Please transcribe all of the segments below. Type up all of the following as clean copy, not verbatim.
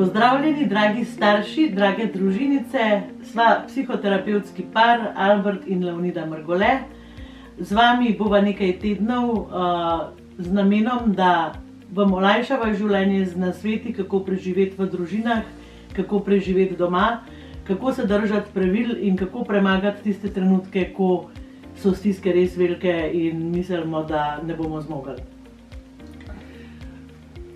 Pozdravljeni, dragi starši, drage družinice, sva psihoterapevtski par Albert in Leonida Mrgole. Z vami bova nekaj tednov z namenom, da vam olajšava življenje z nasveti, kako preživeti v družinah, kako preživeti doma, kako se držati pravil in kako premagati tiste trenutke, ko so stiske res velike in mislimo, da ne bomo zmogli.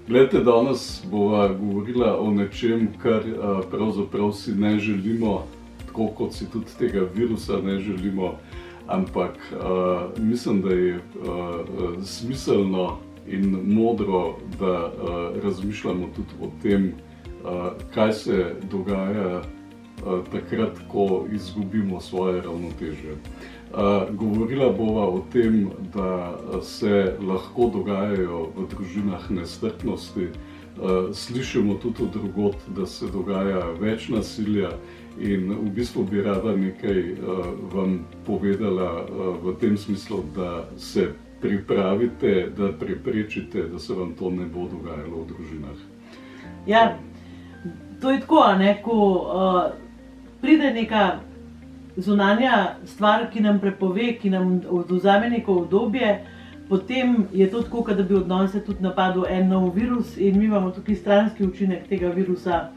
Glejte, danes bova govorila o nečem, kar pravzaprav si ne želimo, tako kot si tudi tega virusa ne želimo, ampak mislim, da je smiselno in modro, da razmišljamo tudi o tem, kaj se dogaja takrat, ko izgubimo svoje ravnotežje. Govorila bova o tem, da se lahko dogajajo v družinah nestrpnosti, slišimo tudi od drugod, da se dogaja več nasilja in v bistvu bi rada nekaj vam povedala v tem smislu, da se pripravite, da preprečite, da se vam to ne bo dogajalo v družinah. Ja, to je tako, ko pride neka zunanja stvar, ki nam prepove, ki nam odvzame neko obdobje, potem je to tako, da bi odnose tudi napadel en nov virus in mi imamo tukaj stranski učinek tega virusa.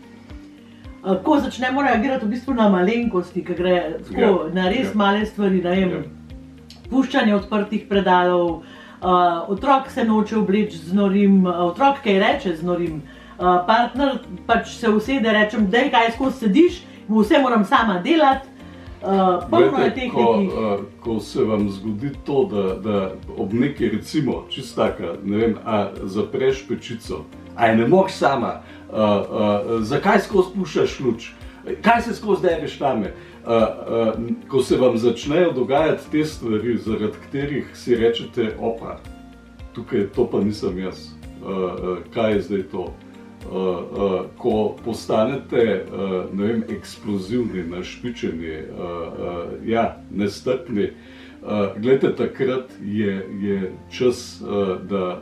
Ko začnemo reagirati v bistvu na malenkosti, ki gre tako na res male stvari, puščanje odprtih predalov, otrok se noče obleči z norim, otrok kaj reče z norim, partner pač se usede, rečem, daj kaj skozi sediš, mu vse moram sama delati. Glede, ko se vam zgodi to, da ob neki, recimo, čist taka, ne vem, a zapreš pečico, a je ne moš sama, zakaj skozi puščaš luč, kaj se skozi dereš tame, ko se vam začnejo dogajati te stvari, zaradi katerih si rečete, opa, tukaj to pa nisem jaz, kaj je zdaj to? Ko postanete, ne vem, eksplozivni, našpičeni, nestrpni, glejte, takrat je čas, da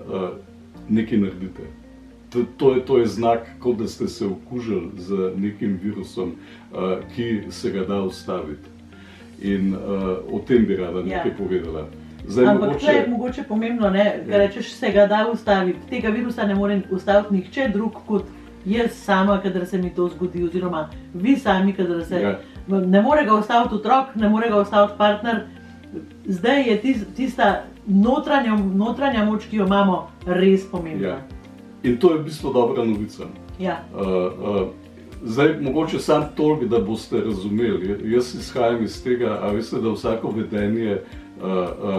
nekaj naredite. To je znak, kot da ste se okužili z nekim virusom, ki se ga da ustaviti. In o tem bi rada nekaj povedala. Ampak tle je mogoče pomembno, da rečeš, se ga da ustaviti. Tega virusa ne more ustaviti nihče drug kot jaz sama, kadar se mi to zgodi, oziroma vi sami, kadar se... Ne more ga ustaviti otrok, ne more ga ustaviti partner. Zdaj je tista notranja moč, ki jo imamo, res pomembna. In to je v bistvu dobra novica. Zdaj, mogoče samo toliko, da boste razumeli. Jaz izhajam iz tega, a veste, da vsako vedenje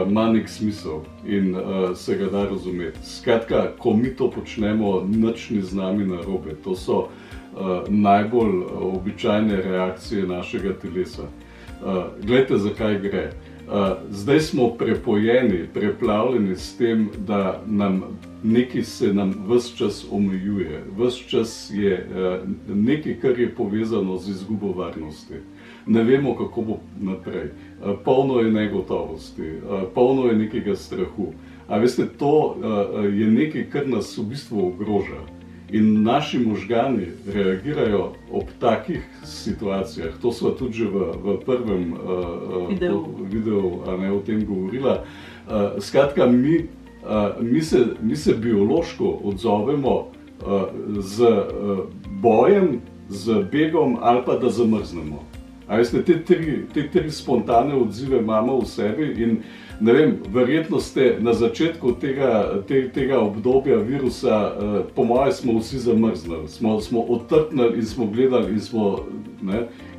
ima nek smisel in se ga da razumeti. Skratka, ko mi to počnemo, nič ni z nami narobe. To so najbolj običajne reakcije našega telesa. Glejte, zakaj gre. Zdaj smo prepojeni, preplavljeni s tem, da nekaj se nam ves čas omejuje. Ves čas je nekaj, kar je povezano z izgubo varnosti. Ne vemo, kako bo naprej. Polno je negotovosti, polno je nekega strahu. A veste, to je nekaj, kar nas v bistvu ogroža. In naši možgani reagirajo ob takih situacijah. To sva tudi že v prvem videu o tem govorila. Skratka, mi se biološko odzovemo z bojem, z begom ali pa da zamrznemo. A veste, te tri spontane odzive imamo v sebi in ne vem, verjetno ste na začetku tega obdobja virusa, po moje smo vsi zamrznili, smo otrpnili in smo gledali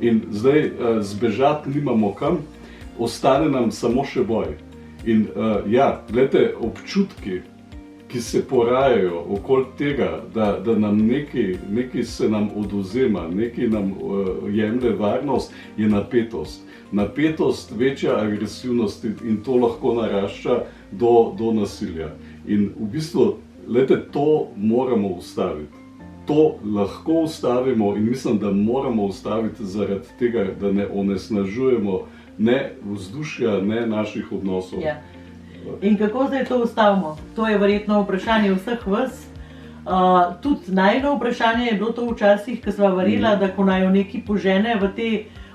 in zdaj zbežati nimamo kam, ostane nam samo še boj. In gledajte, občutki, ki se porajajo okoli tega, da nam nekaj se nam odvzema, nekaj nam jemlje varnost, je napetost. Napetost, večja agresivnost in to lahko narašča do nasilja. In v bistvu, gledajte, to moramo ustaviti. To lahko ustavimo in mislim, da moramo ustaviti zaradi tega, da ne onesnažujemo ne vzdušja, ne naših odnosov. In kako zdaj to ustavimo? To je verjetno vprašanje vseh vas. Tudi najno vprašanje je bilo to včasih, ko sva varila, da ko naj jo neki požene v te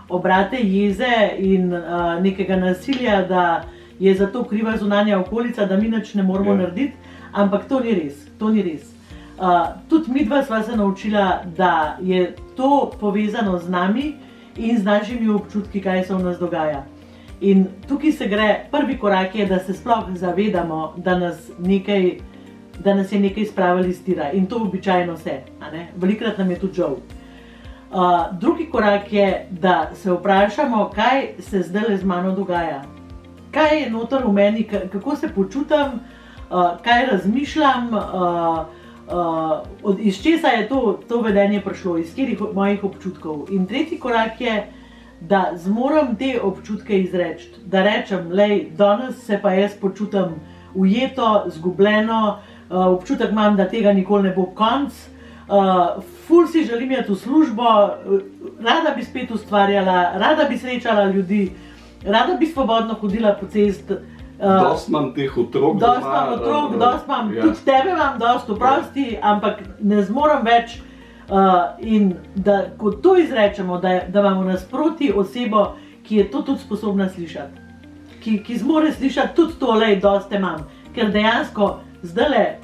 obrate jeze in nekega nasilja, da je za to kriva zunanja okolica, da mi nič ne moramo narediti, ampak to ni res, to ni res. Tudi midva sva se naučila, da je to povezano z nami in z našimi občutki, kaj se v nas dogaja. In tukaj se gre, prvi korak je, da se sploh zavedamo, da nas je nekaj spravilo iz tira in to običajno se, velikokrat nam je tudi žal. Drugi korak je, da se vprašamo, kaj se zdaj z mano dogaja. Kaj je noter v meni, kako se počutim, kaj razmišljam, iz česa je to vedenje prišlo, iz katerih mojih občutkov. In tretji korak je, da zmorem te občutke izreči, da rečem, lej, danes se pa jaz počutim ujeto, zgubljeno, občutek imam, da tega nikoli ne bo konc, ful si želim iti v službo, rada bi spet ustvarjala, rada bi srečala ljudi, rada bi svobodno hodila po cesti. Dost imam teh otrok doma. Dost imam otrok, dost imam, tudi tebe imam dost, oprosti, ampak ne zmorem več. In da ko to izrečemo, da imamo nasproti osebo, ki je to tudi sposobna slišati, ki zmore slišati tudi to, lej, dost te imam. Ker dejansko zdajle,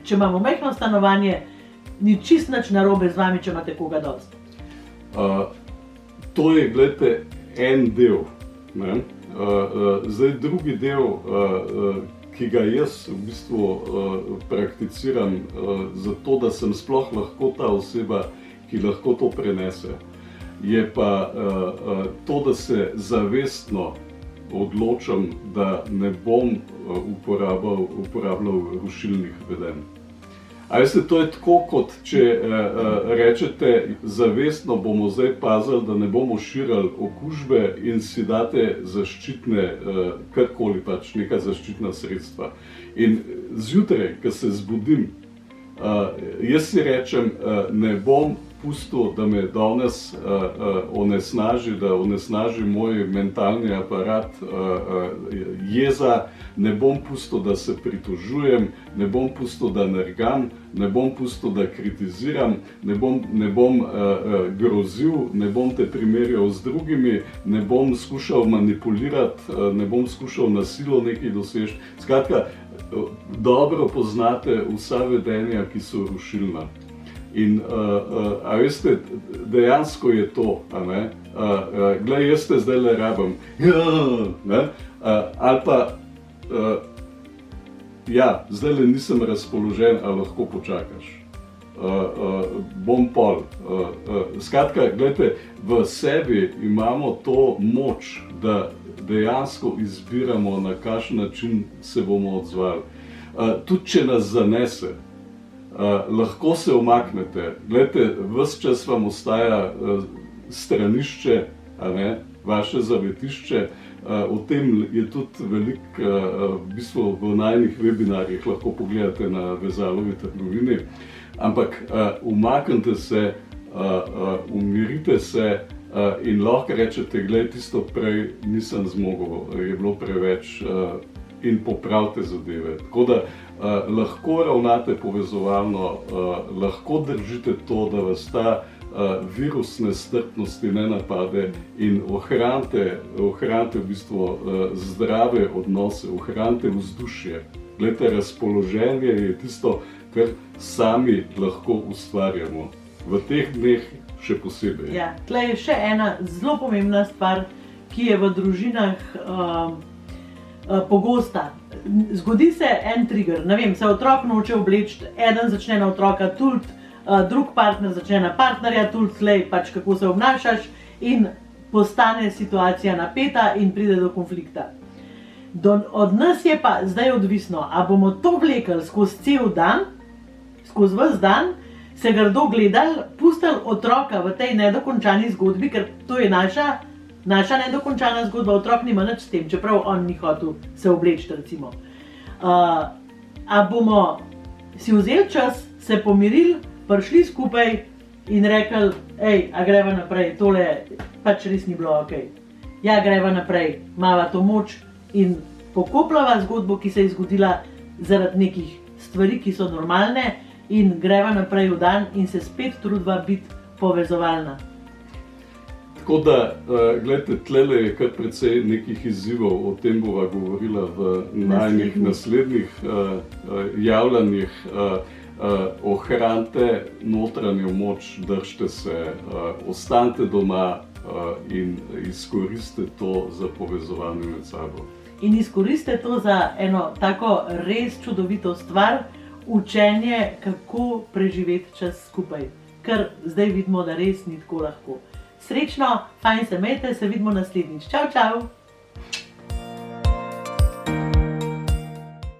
če imamo majhno stanovanje, ni čist nič narobe z vami, če imate koga dost. To je, gledajte, en del. Zdaj drugi del, ki ga jaz v bistvu prakticiram zato, da sem sploh lahko ta oseba, ki lahko to prenese, je pa to, da se zavestno odločam, da ne bom uporabljal rušilnih vedenj. A veste, to je tako, kot če rečete, zavestno bomo zdaj pazili, da ne bomo širili okužbe in si date zaščitne, karkoli pač, neka zaščitna sredstva. In zjutraj, ko se zbudim, jaz si rečem, ne bom pustil, da me danes onesnaži, da onesnaži moj mentalni aparat jeza, ne bom pustil, da se pritožujem, ne bom pustil, da nergam, ne bom pustil, da kritiziram, ne bom grozil, ne bom te primerjal z drugimi, ne bom skušal manipulirati, ne bom skušal na silo nekaj doseči. Skratka, dobro poznate vsa vedenja, ki so rušilna. In, a veste, dejansko je to, glej, jaz te zdaj le rabim, ali pa, zdaj le nisem razpoložen, a lahko počakaš, bom pol. Skratka, gledajte, v sebi imamo to moč, da dejansko izbiramo, na kakšen način se bomo odzvali. Tudi če nas zanese, lahko se umaknete. Gledajte, ves čas vam ostaja stranišče, vaše zavetišče. O tem je tudi veliko, v bistvu v najnih webinarjih lahko pogledate na Vezalovi trgovini. Ampak umaknite se, umirite se in lahko rečete, glej, tisto prej nisem zmogel, je bilo preveč, in popravite zadeve. Tako da lahko ravnate povezovalno, lahko držite to, da vas ta virus nestrpnosti ne napade in ohranite v bistvu zdrave odnose, ohranite vzdušje. Glejte, razpoloženje je tisto, kar sami lahko ustvarjamo. V teh dneh še posebej. Ja, tle je še ena zelo pomembna stvar, ki je v družinah pogosta. Zgodi se en trigger, ne vem, se otrok noče obleči, eden začne na otroka tuliti, drug partner začne na partnerja tuliti, lej, pač kako se obnašaš, in postane situacija napeta in pride do konflikta. Od nas je pa zdaj odvisno, a bomo to vlekli skozi cel dan, skozi ves dan, se grdo gledali, pustili otroka v tej nedokončani zgodbi, ker to je naša nedokončana zgodba, otrok nima nič s tem, čeprav on ni hotel se obleči, recimo. A bomo si vzeli čas, se pomirili, prišli skupaj in rekli, a greva naprej, tole pač res ni bilo okej. Ja, greva naprej, imava to moč in pokoplava zgodbo, ki se je zgodila zaradi nekih stvari, ki so normalne in greva naprej v dan in se spet trudva biti povezovalna. Tako da, gledajte, tlele je kar precej nekih izzivov, o tem bova govorila v najinih naslednjih javljanjih. Ohranite notranjo moč, držite se, ostanite doma in izkoristite to za povezovanje med sabo. In izkoristite to za eno tako res čudovito stvar, učenje, kako preživeti čas skupaj. Ker zdaj vidimo, da res ni tako lahko. Srečno, fajn se imejte, se vidimo naslednjič. Čau, čau!